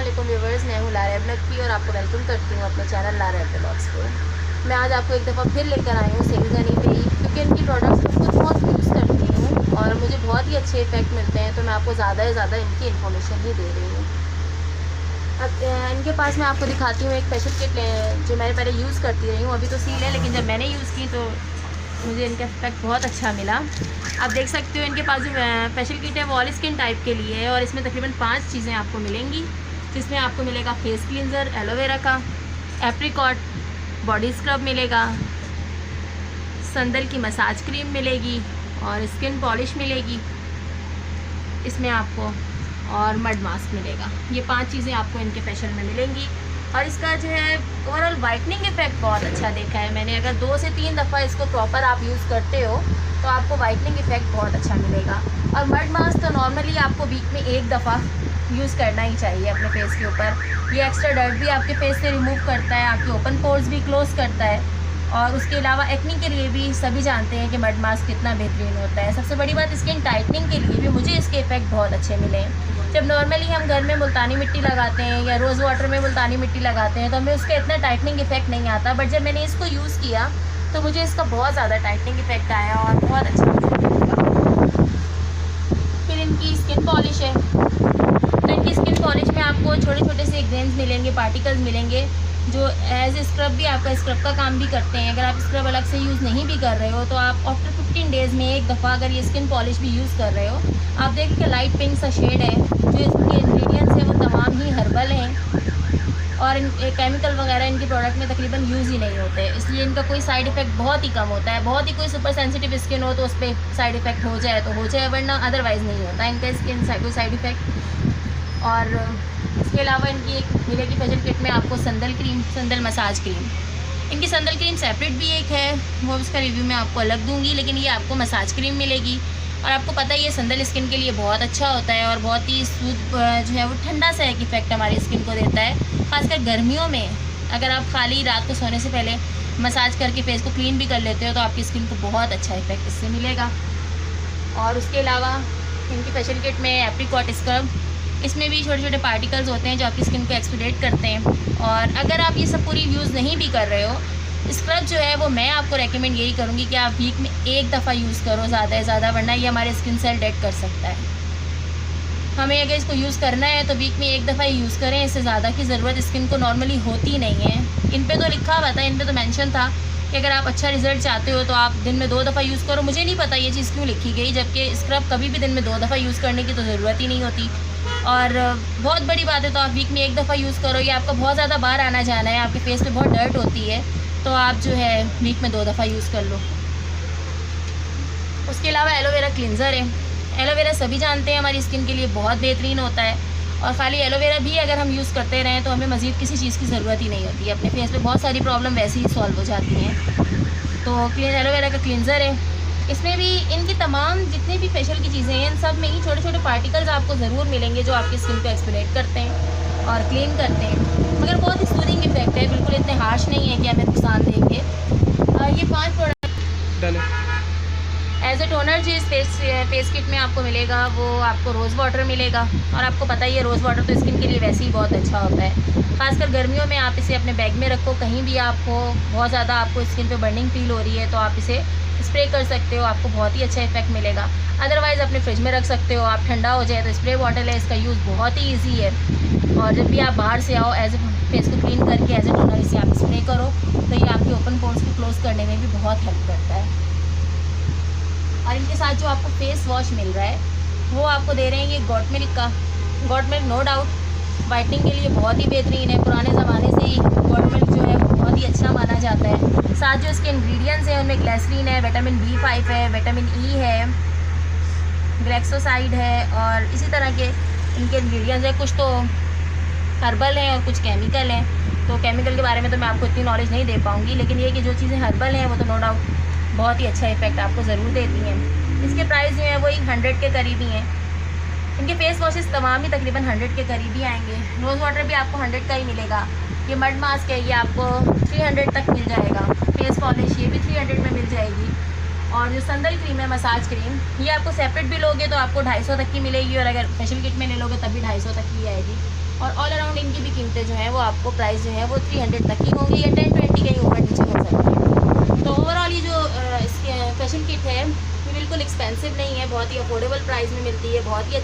वालेकुम व्यूवर्स, मैं हूँ लारा ब्लॉग की और आपको वेलकम करती हूँ अपने चैनल लारा ब्लॉग्स पे। मैं आज आपको एक दफ़ा फिर लेकर आई हूँ सिंगजनी पे ही, क्योंकि इनकी प्रोडक्ट्स मैं खुद बहुत यूज़ करती हूँ और मुझे बहुत ही अच्छे इफेक्ट मिलते हैं, तो मैं आपको ज़्यादा से ज़्यादा इनकी इन्फॉर्मेशन ही दे रही हूँ। अब इनके पास मैं आपको दिखाती हूँ एक स्पेशल किट जो मैंने पहले यूज़ करती रही हूँ। अभी तो सील है, लेकिन जब मैंने यूज़ की तो मुझे इनका इफेक्ट बहुत अच्छा मिला। आप देख सकते हो इनके पास जो स्पेशल किट है वो ऑल स्किन टाइप के लिए है और इसमें तकरीबन 5 चीज़ें आपको मिलेंगी, जिसमें आपको मिलेगा फेस क्लींजर एलोवेरा का, एप्रिकॉट बॉडी स्क्रब मिलेगा, संदल की मसाज क्रीम मिलेगी और स्किन पॉलिश मिलेगी इसमें आपको, और मड मास्क मिलेगा। ये 5 चीज़ें आपको इनके फेशियल में मिलेंगी और इसका जो है ओवरऑल वाइटनिंग इफेक्ट बहुत अच्छा देखा है मैंने। अगर 2 से 3 दफ़ा इसको प्रॉपर आप यूज़ करते हो तो आपको वाइटनिंग इफेक्ट बहुत अच्छा मिलेगा। और मड मास्क तो नॉर्मली आपको वीक में 1 दफ़ा यूज़ करना ही चाहिए अपने फेस के ऊपर। ये एक्स्ट्रा डर्ट भी आपके फेस से रिमूव करता है, आपके ओपन पोर्स भी क्लोज़ करता है और उसके अलावा एक्नी के लिए भी सभी जानते हैं कि मड मास्क कितना बेहतरीन होता है। सबसे बड़ी बात, स्किन टाइटनिंग के लिए भी मुझे इसके इफ़ेक्ट बहुत अच्छे मिले हैं। जब नॉर्मली हम घर में मुल्तानी मिट्टी लगाते हैं या रोज़ वाटर में मुल्तानी मिट्टी लगाते हैं तो हमें उसका इतना टाइटनिंग इफेक्ट नहीं आता, बट जब मैंने इसको यूज़ किया तो मुझे इसका बहुत ज़्यादा टाइटनिंग इफेक्ट आया और बहुत अच्छा मुझे लगा। फिर इनकी स्किन पॉलिश है, तो इनकी स्किन पॉलिश में आपको छोटे छोटे से ग्रेन्स मिलेंगे, पार्टिकल्स मिलेंगे जो एज स्क्रब भी आपका स्क्रब का काम भी करते हैं। अगर आप स्क्रब अलग से यूज़ नहीं भी कर रहे हो तो आप आफ्टर 15 डेज़ में एक दफ़ा अगर ये स्किन पॉलिश भी यूज़ कर रहे हो, आप देखिए लाइट पिंक सा शेड है। जो इसके इंग्रेडिएंट्स हैं वो तमाम ही हर्बल हैं और केमिकल वगैरह इनके प्रोडक्ट में तकरीबन यूज़ ही नहीं होते, इसलिए इनका कोई साइड इफ़ेक्ट बहुत ही कम होता है। बहुत ही कोई सुपर सेंसिटिव स्किन हो तो उस पर साइड इफ़ेक्ट हो जाए तो हो जाए, वरना अदरवाइज़ नहीं होता इनका स्किन कोई साइड इफ़ेक्ट। और इसके अलावा इनकी एक मिलेगी फेशियल किट में आपको संदल क्रीम, संदल मसाज क्रीम। इनकी संदल क्रीम सेपरेट भी एक है, वो उसका रिव्यू मैं आपको अलग दूंगी, लेकिन ये आपको मसाज क्रीम मिलेगी। और आपको पता है ये संदल स्किन के लिए बहुत अच्छा होता है और बहुत ही सूद जो है वो ठंडा सा एक इफेक्ट हमारी स्किन को देता है। खासकर गर्मियों में अगर आप खाली रात को सोने से पहले मसाज करके फेस को क्लीन भी कर लेते हो तो आपकी स्किन को बहुत अच्छा इफेक्ट इससे मिलेगा। और उसके अलावा इनकी फेशियल किट में एप्रिकॉट स्क्रब, इसमें भी छोटे छोटे पार्टिकल्स होते हैं जो आपकी स्किन को एक्सफोलिएट करते हैं। और अगर आप ये सब पूरी यूज़ नहीं भी कर रहे हो, स्क्रब जो है वो मैं आपको रेकमेंड यही करूँगी कि आप वीक में 1 दफ़ा यूज़ करो ज़्यादा से ज़्यादा, वरना ये हमारे स्किन सेल डेड कर सकता है। हमें अगर इसको यूज़ करना है तो वीक में 1 दफ़ा ही यूज़ करें, इससे ज़्यादा की ज़रूरत स्किन को नॉर्मली होती नहीं है। इन पे तो लिखा हुआ था, इन पे तो मेंशन था कि अगर आप अच्छा रिजल्ट चाहते हो तो आप दिन में 2 दफ़ा यूज़ करो। मुझे नहीं पता ये चीज़ क्यों लिखी गई, जबकि स्क्रब कभी भी दिन में 2 दफ़ा यूज़ करने की तो ज़रूरत ही नहीं होती। और बहुत बड़ी बात है तो आप वीक में 1 दफ़ा यूज़ करो। या आपका बहुत ज़्यादा बाहर आना जाना है, आपके फेस पे बहुत डर्ट होती है, तो आप जो है वीक में 2 दफ़ा यूज़ कर लो। उसके अलावा एलोवेरा क्लींजर है। एलोवेरा सभी जानते हैं हमारी स्किन के लिए बहुत बेहतरीन होता है और खाली एलोवेरा भी अगर हम यूज़ करते रहें तो हमें मज़ीद किसी चीज़ की ज़रूरत ही नहीं होती है। अपने फेस पे बहुत सारी प्रॉब्लम वैसे ही सॉल्व हो जाती हैं। तो एलोवेरा का क्लींजर है, इसमें भी इनकी तमाम जितने भी फेशियल की चीज़ें हैं इन सब में ही छोटे छोटे पार्टिकल्स आपको ज़रूर मिलेंगे जो आपकी स्किन को एक्सफोलिएट करते हैं और क्लीन करते हैं, मगर बहुत ही सूदिंग इफेक्ट है, बिल्कुल इतने हार्श नहीं है कि हमें नुकसान देंगे। ये 5 प्रोडक्ट एज ए टोनर जो इस फेस किट में आपको मिलेगा वो आपको रोज़ वाटर मिलेगा। और आपको पता ही है रोज़ वाटर तो स्किन के लिए वैसे ही बहुत अच्छा होता है। खासकर गर्मियों में आप इसे अपने बैग में रखो, कहीं भी आपको बहुत ज़्यादा आपको स्किन पे बर्निंग फील हो रही है तो आप इसे स्प्रे कर सकते हो, आपको बहुत ही अच्छा इफेक्ट मिलेगा। अदरवाइज़ अपने फ्रिज में रख सकते हो, आप ठंडा हो जाए तो स्प्रे बॉटल है, इसका यूज़ बहुत ही ईजी है। और जब भी आप बाहर से आओ एज ए फेस को क्लीन करके एज ए टोनर इसे आप स्प्रे करो तो ये आपके ओपन पोर्स को क्लोज करने में भी बहुत हेल्प करता है। और इनके साथ जो आपको फेस वॉश मिल रहा है वो आपको दे रहे हैं ये गॉट मिल्क का। Got milk no doubt whitening के लिए बहुत ही बेहतरीन है, पुराने ज़माने से ही गॉट मिल्क जो है बहुत ही अच्छा माना जाता है। साथ जो इसके इंग्रेडिएंट्स हैं उनमें ग्लिसरीन है, विटामिन B5 है, विटामिन E है, ग्लैक्सोसाइड है और इसी तरह के इनके इंग्रेडिएंट्स हैं। कुछ तो हर्बल हैं और कुछ केमिकल हैं, तो केमिकल के बारे में तो मैं आपको इतनी नॉलेज नहीं दे पाऊँगी, लेकिन ये कि जो चीज़ें हर्बल हैं वो तो नो डाउट बहुत ही अच्छा इफेक्ट आपको ज़रूर देती हैं। इसके प्राइस जो है वो 100 के करीब ही हैं। इनके फेस वॉशेस तमाम ही तकरीबन 100 के करीब ही आएंगे। रोज़ वाटर भी आपको 100 का ही मिलेगा। ये मड मास्क है, ये आपको 300 तक मिल जाएगा। फेस पॉलिश ये भी 300 में मिल जाएगी। और जो संदल क्रीम है मसाज क्रीम, ये आपको सेपरेट भी लोगे तो आपको 250 तक की मिलेगी, और अगर फेशियल किट में ले लोगे तब भी 250 तक की आएगी। और ऑल अराउंड इनकी भी कीमतें जो हैं वो आपको प्राइस जो है वो 300 तक की होंगी, या 10-20 कहीं ऊपर नीचे हो सकती है। तो ओवरऑल ये जो इसकी फेशियल किट है ये बिल्कुल एक्सपेंसिव नहीं है, बहुत ही अफोर्डेबल प्राइस में मिलती है, बहुत ही